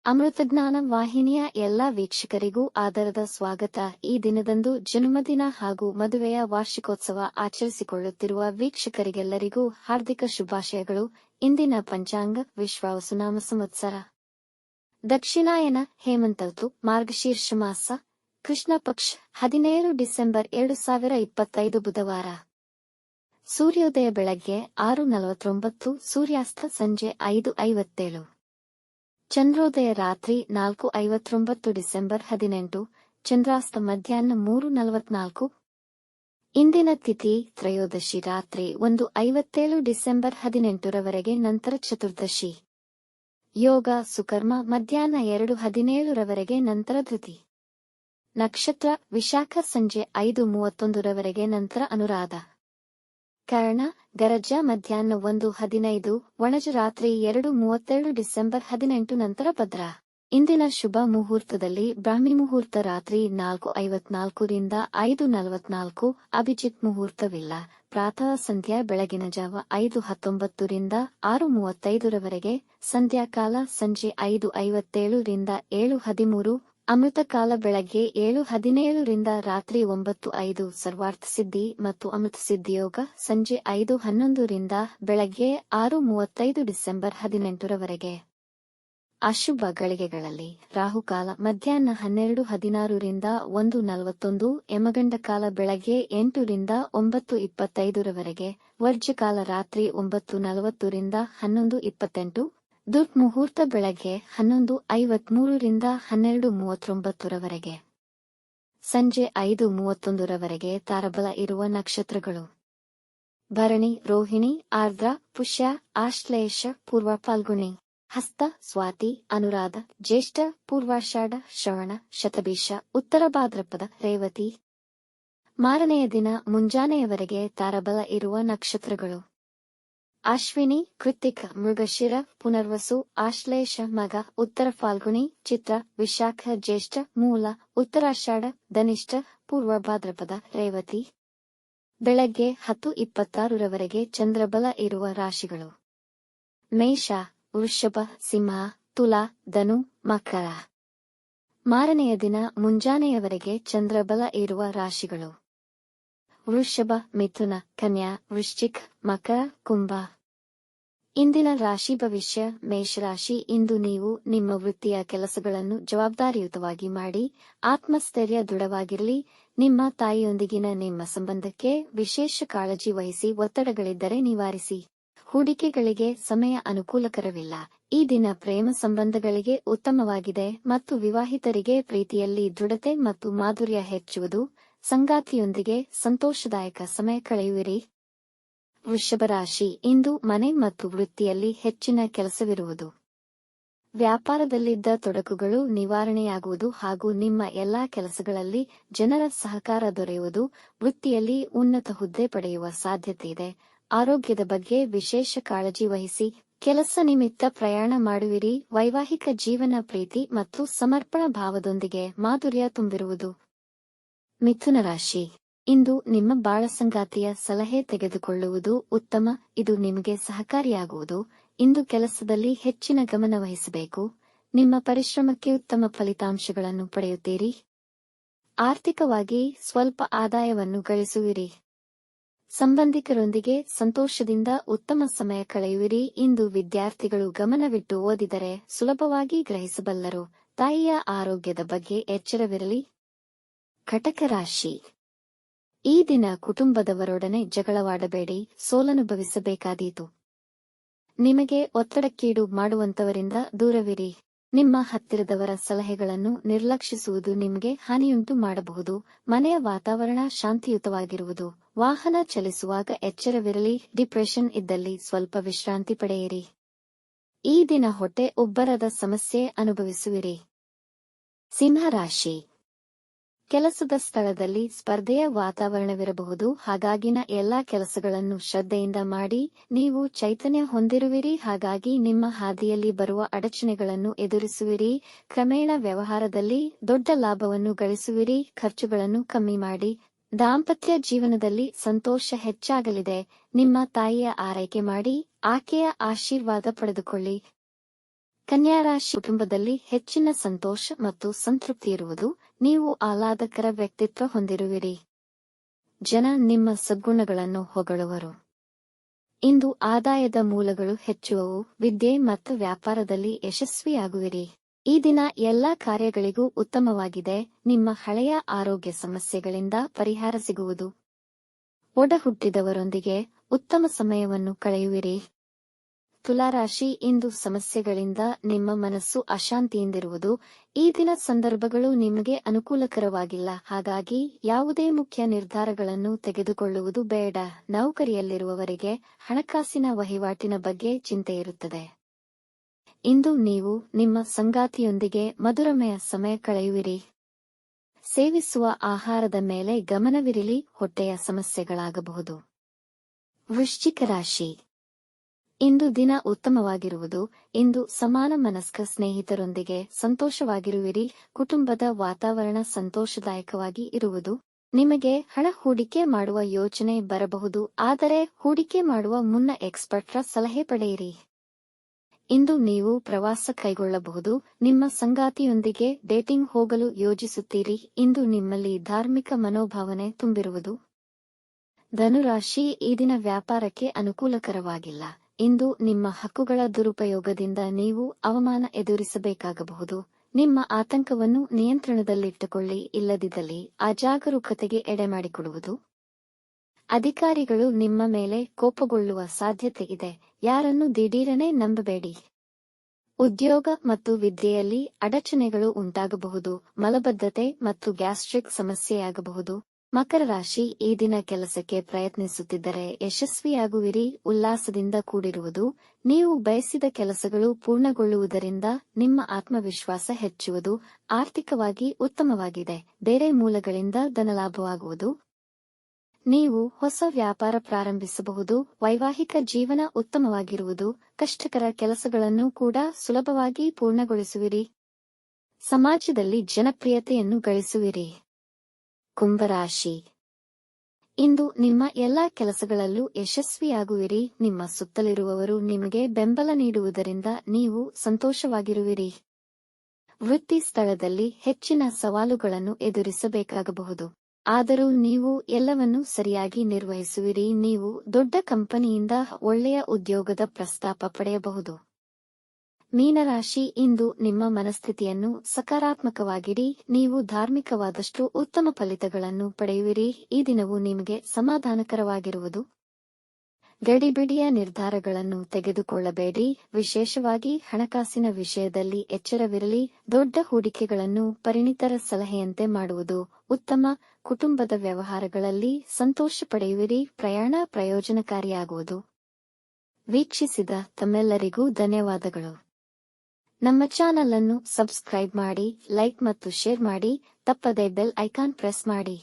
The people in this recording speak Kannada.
ಅಮೃತಜ್ಞಾನ ವಾಹಿನಿಯ ಎಲ್ಲಾ ವೀಕ್ಷಕರಿಗೂ ಆದರದ ಸ್ವಾಗತ. ಈ ದಿನದಂದು ಜನ್ಮದಿನ ಹಾಗೂ ಮದುವೆಯ ವಾರ್ಷಿಕೋತ್ಸವ ಆಚರಿಸಿಕೊಳ್ಳುತ್ತಿರುವ ವೀಕ್ಷಕರಿಗೆಲ್ಲರಿಗೂ ಹಾರ್ದಿಕ ಶುಭಾಶಯಗಳು. ಇಂದಿನ ಪಂಚಾಂಗ ವಿಶ್ವಾವಸುನಾಮ ಸಂವತ್ಸರ ದಕ್ಷಿಣಾಯನ ಹೇಮಂತ ಋತು ಮಾರ್ಗಶೀರ್ಷ ಮಾಸ ಕೃಷ್ಣ ಪಕ್ಷ 17 ಡಿಸೆಂಬರ್ 2025 ಬುಧವಾರ. ಸೂರ್ಯೋದಯ ಬೆಳಗ್ಗೆ 6:49, ಸೂರ್ಯಾಸ್ತ ಸಂಜೆ 5:57. ಚಂದ್ರೋದಯ ರಾತ್ರಿ 4:59 ಡಿಸೆಂಬರ್ 18, ಚಂದ್ರಾಸ್ತ ಮಧ್ಯಾಹ್ನ 3:44. ಇಂದಿನ ತಿಥಿ ತ್ರಯೋದಶಿ ರಾತ್ರಿ 1:57 ಡಿಸೆಂಬರ್ 18 ರವರೆಗೆ, ನಂತರ ಚತುರ್ದಶಿ. ಯೋಗ ಸುಕರ್ಮ ಮಧ್ಯಾಹ್ನ 2:17 ರವರೆಗೆ, ನಂತರ ಧೃತಿ. ನಕ್ಷತ್ರ ವಿಶಾಖ ಸಂಜೆ 5:31 ರವರೆಗೆ, ನಂತರ ಅನುರಾಧ. ಕರ್ಣ ಗರಜ ಮಧ್ಯಾಹ್ನ 1:15, ವಣಜ ರಾತ್ರಿ 2:32 ಡಿಸೆಂಬರ್ 18, ನಂತರ ಭದ್ರ. ಇಂದಿನ ಶುಭ ಮುಹೂರ್ತದಲ್ಲಿ ಬ್ರಾಹ್ಮಿ ಮುಹೂರ್ತ ರಾತ್ರಿ 4:54 ರಿಂದ 5:44, ಅಭಿಜಿತ್ ಮುಹೂರ್ತವಿಲ್ಲ. ಪ್ರಾತಃ ಸಂಧ್ಯಾ ಬೆಳಗಿನ ಜಾವ 5:19 ರಿಂದ 6:35 ರವರೆಗೆ, ಸಂಧ್ಯಾಕಾಲ ಸಂಜೆ 5:57 ರಿಂದ 7:13, ಅಮೃತಕಾಲ ಬೆಳಗ್ಗೆ 7:17 ರಿಂದ ರಾತ್ರಿ 9:05, ಸರ್ವಾರ್ಥ ಸಿದ್ಧಿ ಮತ್ತು ಅಮೃತ ಸಿದ್ಧಿಯೋಗ ಸಂಜೆ 5:11 ರಿಂದ ಬೆಳಗ್ಗೆ 6:35 ಡಿಸೆಂಬರ್ 18 ರವರೆಗೆ. ಅಶುಭ ಗಳಿಗೆಗಳಲ್ಲಿ ರಾಹುಕಾಲ ಮಧ್ಯಾಹ್ನ 12:16 ರಿಂದ 1:41, ಯಮಗಂಡ ಕಾಲ ಬೆಳಗ್ಗೆ 8 ರಿಂದ 9:25 ರವರೆಗೆ, ವರ್ಜ್ಯಕಾಲ ರಾತ್ರಿ 9:40 ರಿಂದ 11:28, ದುರ್ಮುಹೂರ್ತ ಮುಹೂರ್ತ ಬೆಳಗ್ಗೆ 11:53 ರಿಂದ 12:39 ರವರೆಗೆ, ಸಂಜೆ 5:31 ರವರೆಗೆ. ತಾರಬಲ ಇರುವ ನಕ್ಷತ್ರಗಳು: ಭರಣಿ, ರೋಹಿಣಿ, ಆರ್ದ್ರ, ಪುಷ್ಯ, ಆಶ್ಲೇಷ, ಪೂರ್ವ ಫಾಲ್ಗುಣಿ, ಹಸ್ತ, ಸ್ವಾತಿ, ಅನುರಾಧ, ಜ್ಯೇಷ್ಠ, ಪೂರ್ವಾಷಾಢ, ಶ್ರವಣ, ಶತಭಿಷ, ಉತ್ತರ ಭಾದ್ರಪದ, ರೇವತಿ. ಮಾರನೆಯ ದಿನ ಮುಂಜಾನೆಯವರೆಗೆ ತಾರಬಲ ಇರುವ ನಕ್ಷತ್ರಗಳು: ಅಶ್ವಿನಿ, ಕೃತ್ತಿಕ, ಮೃಗಶಿರ, ಪುನರ್ವಸು, ಆಶ್ಲೇಷ, ಮಗ, ಉತ್ತರ ಫಾಲ್ಗುಣಿ, ಚಿತ್ರ, ವಿಶಾಖ, ಜ್ಯೇಷ್ಠ, ಮೂಲ, ಉತ್ತರಾಷಾಢ, ಧನಿಷ್ಠ, ಪೂರ್ವ ಭಾದ್ರಪದ, ರೇವತಿ. ಬೆಳಗ್ಗೆ 10:26 ರವರೆಗೆ ಚಂದ್ರಬಲ ಇರುವ ರಾಶಿಗಳು: ಮೇಷ, ವೃಷಭ, ಸಿಂಹ, ತುಲಾ, ಧನು, ಮಕರ. ಮಾರನೆಯ ದಿನ ಮುಂಜಾನೆಯವರೆಗೆ ಚಂದ್ರಬಲ ಇರುವ ರಾಶಿಗಳು: ವೃಷಭ, ಮಿಥುನ, ಕನ್ಯಾ, ವೃಶ್ಚಿಕ, ಮಕರ, ಕುಂಭ. ಇಂದಿನ ರಾಶಿ ಭವಿಷ್ಯ: ಮೇಷರಾಶಿ, ಇಂದು ನೀವು ನಿಮ್ಮ ವೃತ್ತಿಯ ಕೆಲಸಗಳನ್ನು ಜವಾಬ್ದಾರಿಯುತವಾಗಿ ಮಾಡಿ, ಆತ್ಮಸ್ಥೈರ್ಯ ದೃಢವಾಗಿರಲಿ. ನಿಮ್ಮ ತಾಯಿಯೊಂದಿಗಿನ ನಿಮ್ಮ ಸಂಬಂಧಕ್ಕೆ ವಿಶೇಷ ಕಾಳಜಿ ವಹಿಸಿ, ಒತ್ತಡಗಳಿದ್ದರೆ ನಿವಾರಿಸಿ. ಹೂಡಿಕೆಗಳಿಗೆ ಸಮಯ ಅನುಕೂಲಕರವಿಲ್ಲ. ಈ ದಿನ ಪ್ರೇಮ ಸಂಬಂಧಗಳಿಗೆ ಉತ್ತಮವಾಗಿದೆ ಮತ್ತು ವಿವಾಹಿತರಿಗೆ ಪ್ರೀತಿಯಲ್ಲಿ ದೃಢತೆ ಮತ್ತು ಮಾಧುರ್ಯ ಹೆಚ್ಚುವುದು. ಸಂಗಾತಿಯೊಂದಿಗೆ ಸಂತೋಷದಾಯಕ ಸಮಯ ಕಳೆಯುವಿರಿ. ವೃಷಭ ರಾಶಿ, ಇಂದು ಮನೆ ಮತ್ತು ವೃತ್ತಿಯಲ್ಲಿ ಹೆಚ್ಚಿನ ಕೆಲಸವಿರುವುದು. ವ್ಯಾಪಾರದಲ್ಲಿದ್ದ ತೊಡಕುಗಳು ನಿವಾರಣೆಯಾಗುವುದು ಹಾಗೂ ನಿಮ್ಮ ಎಲ್ಲಾ ಕೆಲಸಗಳಲ್ಲಿ ಜನರ ಸಹಕಾರ ದೊರೆಯುವುದು. ವೃತ್ತಿಯಲ್ಲಿ ಉನ್ನತ ಹುದ್ದೆ ಪಡೆಯುವ ಸಾಧ್ಯತೆಯಿದೆ. ಆರೋಗ್ಯದ ಬಗ್ಗೆ ವಿಶೇಷ ಕಾಳಜಿ ವಹಿಸಿ. ಕೆಲಸ ನಿಮಿತ್ತ ಪ್ರಯಾಣ ಮಾಡುವಿರಿ. ವೈವಾಹಿಕ ಜೀವನ ಪ್ರೀತಿ ಮತ್ತು ಸಮರ್ಪಣಾ ಭಾವದೊಂದಿಗೆ ಮಾಧುರ್ಯ ತುಂಬಿರುವುದು. ಮಿಥುನ ರಾಶಿ, ಇಂದು ನಿಮ್ಮ ಬಾಳ ಸಂಗಾತಿಯ ಸಲಹೆ ತೆಗೆದುಕೊಳ್ಳುವುದು ಉತ್ತಮ. ಇದು ನಿಮಗೆ ಸಹಕಾರಿಯಾಗುವುದು. ಇಂದು ಕೆಲಸದಲ್ಲಿ ಹೆಚ್ಚಿನ ಗಮನ ವಹಿಸಬೇಕು. ನಿಮ್ಮ ಪರಿಶ್ರಮಕ್ಕೆ ಉತ್ತಮ ಫಲಿತಾಂಶಗಳನ್ನು ಪಡೆಯುತ್ತೀರಿ. ಆರ್ಥಿಕವಾಗಿ ಸ್ವಲ್ಪ ಆದಾಯವನ್ನು ಗಳಿಸುವಿರಿ. ಸಂಬಂಧಿಕರೊಂದಿಗೆ ಸಂತೋಷದಿಂದ ಉತ್ತಮ ಸಮಯ ಕಳೆಯುವಿರಿ. ಇಂದು ವಿದ್ಯಾರ್ಥಿಗಳು ಗಮನವಿಟ್ಟು ಓದಿದರೆ ಸುಲಭವಾಗಿ ಗ್ರಹಿಸಬಲ್ಲರು. ತಾಯಿಯ ಆರೋಗ್ಯದ ಬಗ್ಗೆ ಎಚ್ಚರವಿರಲಿ. ಕಟಕ ರಾಶಿ, ಈ ದಿನ ಕುಟುಂಬದವರೊಡನೆ ಜಗಳವಾಡಬೇಡಿ, ಸೋಲನುಭವಿಸಬೇಕಾದೀತು. ನಿಮಗೆ ಒತ್ತಡಕ್ಕೀಡು ಮಾಡುವಂತವರಿಂದ ದೂರವಿರಿ. ನಿಮ್ಮ ಹತ್ತಿರದವರ ಸಲಹೆಗಳನ್ನು ನಿರ್ಲಕ್ಷಿಸುವುದು ನಿಮಗೆ ಹಾನಿಯುಂಟು ಮಾಡಬಹುದು. ಮನೆಯ ವಾತಾವರಣ ಶಾಂತಿಯುತವಾಗಿರುವುದು. ವಾಹನ ಚಲಿಸುವಾಗ ಎಚ್ಚರವಿರಲಿ. ಡಿಪ್ರೆಷನ್ ಇದ್ದಲ್ಲಿ ಸ್ವಲ್ಪ ವಿಶ್ರಾಂತಿ ಪಡೆಯಿರಿ. ಈ ದಿನ ಹೊಟ್ಟೆ ಉಬ್ಬರದ ಸಮಸ್ಯೆ ಅನುಭವಿಸುವಿರಿ. ಸಿಂಹ ರಾಶಿ, ಕೆಲಸದ ಸ್ಥಳದಲ್ಲಿ ಸ್ಪರ್ಧೆಯ ವಾತಾವರಣವಿರಬಹುದು. ಹಾಗಾಗಿನ ಎಲ್ಲಾ ಕೆಲಸಗಳನ್ನು ಶ್ರದ್ಧೆಯಿಂದ ಮಾಡಿ. ನೀವು ಚೈತನ್ಯ ಹೊಂದಿರುವಿರಿ. ಹಾಗಾಗಿ ನಿಮ್ಮ ಹಾದಿಯಲ್ಲಿ ಬರುವ ಅಡಚಣೆಗಳನ್ನು ಎದುರಿಸುವಿರಿ. ಕ್ರಮೇಣ ವ್ಯವಹಾರದಲ್ಲಿ ದೊಡ್ಡ ಲಾಭವನ್ನು ಗಳಿಸುವಿರಿ. ಖರ್ಚುಗಳನ್ನು ಕಮ್ಮಿ ಮಾಡಿ. ದಾಂಪತ್ಯ ಜೀವನದಲ್ಲಿ ಸಂತೋಷ ಹೆಚ್ಚಾಗಲಿದೆ. ನಿಮ್ಮ ತಾಯಿಯ ಆರೈಕೆ ಮಾಡಿ. ಆಕೆಯ ಆಶೀರ್ವಾದ ಪಡೆದುಕೊಳ್ಳಿ. ಕನ್ಯಾ ರಾಶಿ ಕುಟುಂಬದಲ್ಲಿ ಹೆಚ್ಚಿನ ಸಂತೋಷ ಮತ್ತು ಸಂತೃಪ್ತಿ ಇರುವುದು. ನೀವು ಆಹ್ಲಾದಕರ ವ್ಯಕ್ತಿತ್ವ ಹೊಂದಿರುವಿರಿ. ಜನ ನಿಮ್ಮ ಸದ್ಗುಣಗಳನ್ನು ಹೊಗಳುವರು. ಇಂದು ಆದಾಯದ ಮೂಲಗಳು ಹೆಚ್ಚುವವು. ವಿದ್ಯೆ ಮತ್ತು ವ್ಯಾಪಾರದಲ್ಲಿ ಯಶಸ್ವಿಯಾಗುವಿರಿ. ಈ ದಿನ ಎಲ್ಲಾ ಕಾರ್ಯಗಳಿಗೂ ಉತ್ತಮವಾಗಿದೆ. ನಿಮ್ಮ ಹಳೆಯ ಆರೋಗ್ಯ ಸಮಸ್ಯೆಗಳಿಂದ ಪರಿಹಾರ ಸಿಗುವುದು. ಒಡ ಹುಟ್ಟಿದವರೊಂದಿಗೆ ಉತ್ತಮ ಸಮಯವನ್ನು ಕಳೆಯುವಿರಿ. ತುಲಾರಾಶಿ, ಇಂದು ಸಮಸ್ಯೆಗಳಿಂದ ನಿಮ್ಮ ಮನಸ್ಸು ಅಶಾಂತಿಯಿಂದಿರುವುದು. ಈ ದಿನ ಸಂದರ್ಭಗಳು ನಿಮಗೆ ಅನುಕೂಲಕರವಾಗಿಲ್ಲ, ಹಾಗಾಗಿ ಯಾವುದೇ ಮುಖ್ಯ ನಿರ್ಧಾರಗಳನ್ನು ತೆಗೆದುಕೊಳ್ಳುವುದು ಬೇಡ. ನೌಕರಿಯಲ್ಲಿರುವವರಿಗೆ ಹಣಕಾಸಿನ ವಹಿವಾಟಿನ ಬಗ್ಗೆ ಚಿಂತೆಯಿರುತ್ತದೆ. ಇಂದು ನೀವು ನಿಮ್ಮ ಸಂಗಾತಿಯೊಂದಿಗೆ ಮಧುರಮಯ ಸಮಯ ಕಳೆಯುವಿರಿ. ಸೇವಿಸುವ ಆಹಾರದ ಮೇಲೆ ಗಮನವಿರಲಿ, ಹೊಟ್ಟೆಯ ಸಮಸ್ಯೆಗಳಾಗಬಹುದು. ವೃಶ್ಚಿಕ ರಾಶಿ, ಇಂದು ದಿನ ಉತ್ತಮವಾಗಿರುವುದು. ಇಂದು ಸಮಾನ ಮನಸ್ಕ ಸ್ನೇಹಿತರೊಂದಿಗೆ ಸಂತೋಷವಾಗಿರುವಿರಿ. ಕುಟುಂಬದ ವಾತಾವರಣ ಸಂತೋಷದಾಯಕವಾಗಿ ಇರುವುದು. ನಿಮಗೆ ಹಣ ಹೂಡಿಕೆ ಮಾಡುವ ಯೋಚನೆ ಬರಬಹುದು, ಆದರೆ ಹೂಡಿಕೆ ಮಾಡುವ ಮುನ್ನ ಎಕ್ಸ್ಪರ್ಟ್ರ ಸಲಹೆ ಪಡೆಯಿರಿ. ಇಂದು ನೀವು ಪ್ರವಾಸ ಕೈಗೊಳ್ಳಬಹುದು. ನಿಮ್ಮ ಸಂಗಾತಿಯೊಂದಿಗೆ ಡೇಟಿಂಗ್ ಹೋಗಲು ಯೋಜಿಸುತ್ತೀರಿ. ಇಂದು ನಿಮ್ಮಲ್ಲಿ ಧಾರ್ಮಿಕ ಮನೋಭಾವನೆ ತುಂಬಿರುವುದು. ಧನುರಾಶಿ, ಈ ದಿನ ವ್ಯಾಪಾರಕ್ಕೆ ಅನುಕೂಲಕರವಾಗಿಲ್ಲ. ಇಂದು ನಿಮ್ಮ ಹಕ್ಕುಗಳ ದುರುಪಯೋಗದಿಂದ ನೀವು ಅವಮಾನ ಎದುರಿಸಬೇಕಾಗಬಹುದು. ನಿಮ್ಮ ಆತಂಕವನ್ನು ನಿಯಂತ್ರಣದಲ್ಲಿಟ್ಟುಕೊಳ್ಳಿ, ಇಲ್ಲದಿದ್ದಲ್ಲಿ ಅಜಾಗರೂಕತೆಗೆ ಎಡೆಮಾಡಿಕೊಡುವುದು. ಅಧಿಕಾರಿಗಳು ನಿಮ್ಮ ಮೇಲೆ ಕೋಪಗೊಳ್ಳುವ ಸಾಧ್ಯತೆ ಇದೆ. ಯಾರನ್ನು ದಿಢೀರನೆ ನಂಬಬೇಡಿ. ಉದ್ಯೋಗ ಮತ್ತು ವಿದ್ಯೆಯಲ್ಲಿ ಅಡಚಣೆಗಳು ಉಂಟಾಗಬಹುದು. ಮಲಬದ್ಧತೆ ಮತ್ತು ಗ್ಯಾಸ್ಟ್ರಿಕ್ ಸಮಸ್ಯೆಯಾಗಬಹುದು. ಮಕರ ರಾಶಿ, ಈ ದಿನ ಕೆಲಸಕ್ಕೆ ಪ್ರಯತ್ನಿಸುತ್ತಿದ್ದರೆ ಯಶಸ್ವಿಯಾಗುವಿರಿ. ಉಲ್ಲಾಸದಿಂದ ಕೂಡಿರುವುದು. ನೀವು ಬಯಸಿದ ಕೆಲಸಗಳು ಪೂರ್ಣಗೊಳ್ಳುವುದರಿಂದ ನಿಮ್ಮ ಆತ್ಮವಿಶ್ವಾಸ ಹೆಚ್ಚುವುದು. ಆರ್ಥಿಕವಾಗಿ ಉತ್ತಮವಾಗಿದೆ. ಬೇರೆ ಮೂಲಗಳಿಂದ ಧನಲಾಭವಾಗುವುದು. ನೀವು ಹೊಸ ವ್ಯಾಪಾರ ಪ್ರಾರಂಭಿಸಬಹುದು. ವೈವಾಹಿಕ ಜೀವನ ಉತ್ತಮವಾಗಿರುವುದು. ಕಷ್ಟಕರ ಕೆಲಸಗಳನ್ನು ಕೂಡ ಸುಲಭವಾಗಿ ಪೂರ್ಣಗೊಳಿಸುವಿರಿ. ಸಮಾಜದಲ್ಲಿ ಜನಪ್ರಿಯತೆಯನ್ನು ಗಳಿಸುವಿರಿ. ಕುಂಭರಾಶಿ, ಇಂದು ನಿಮ್ಮ ಎಲ್ಲಾ ಕೆಲಸಗಳಲ್ಲೂ ಯಶಸ್ವಿಯಾಗುವಿರಿ. ನಿಮ್ಮ ಸುತ್ತಲಿರುವವರು ನಿಮಗೆ ಬೆಂಬಲ ನೀಡುವುದರಿಂದ ನೀವು ಸಂತೋಷವಾಗಿರುವಿರಿ. ವೃತ್ತಿ ಸ್ಥಳದಲ್ಲಿ ಹೆಚ್ಚಿನ ಸವಾಲುಗಳನ್ನು ಎದುರಿಸಬೇಕಾಗಬಹುದು. ಆದರೂ ನೀವು ಎಲ್ಲವನ್ನೂ ಸರಿಯಾಗಿ ನಿರ್ವಹಿಸುವಿರಿ. ನೀವು ದೊಡ್ಡ ಕಂಪನಿಯಿಂದ ಒಳ್ಳೆಯ ಉದ್ಯೋಗದ ಪ್ರಸ್ತಾಪ ಪಡೆಯಬಹುದು. ಮೀನರಾಶಿ, ಇಂದು ನಿಮ್ಮ ಮನಸ್ಥಿತಿಯನ್ನು ಸಕಾರಾತ್ಮಕವಾಗಿಡಿ. ನೀವು ಧಾರ್ಮಿಕವಾದಷ್ಟು ಉತ್ತಮ ಫಲಿತಗಳನ್ನು ಪಡೆಯುವಿರಿ. ಈ ದಿನವು ನಿಮಗೆ ಸಮಾಧಾನಕರವಾಗಿರುವುದು. ಗಡಿಬಿಡಿಯ ನಿರ್ಧಾರಗಳನ್ನು ತೆಗೆದುಕೊಳ್ಳಬೇಡಿ. ವಿಶೇಷವಾಗಿ ಹಣಕಾಸಿನ ವಿಷಯದಲ್ಲಿ ಎಚ್ಚರವಿರಲಿ. ದೊಡ್ಡ ಹೂಡಿಕೆಗಳನ್ನು ಪರಿಣಿತರ ಸಲಹೆಯಂತೆ ಮಾಡುವುದು ಉತ್ತಮ. ಕುಟುಂಬದ ವ್ಯವಹಾರಗಳಲ್ಲಿ ಸಂತೋಷ ಪಡೆಯುವಿರಿ. ಪ್ರಯಾಣ ಪ್ರಯೋಜನಕಾರಿಯಾಗುವುದು. ವೀಕ್ಷಿಸಿದ ತಮ್ಮೆಲ್ಲರಿಗೂ ಧನ್ಯವಾದಗಳು. ನಮ್ಮ ಚಾನಲ್ ಅನ್ನು ಸಬ್ಸ್ಕ್ರೈಬ್ ಮಾಡಿ, ಲೈಕ್ ಮತ್ತು ಶೇರ್ ಮಾಡಿ. ತಪ್ಪದೇ ಬೆಲ್ ಐಕಾನ್ ಪ್ರೆಸ್ ಮಾಡಿ.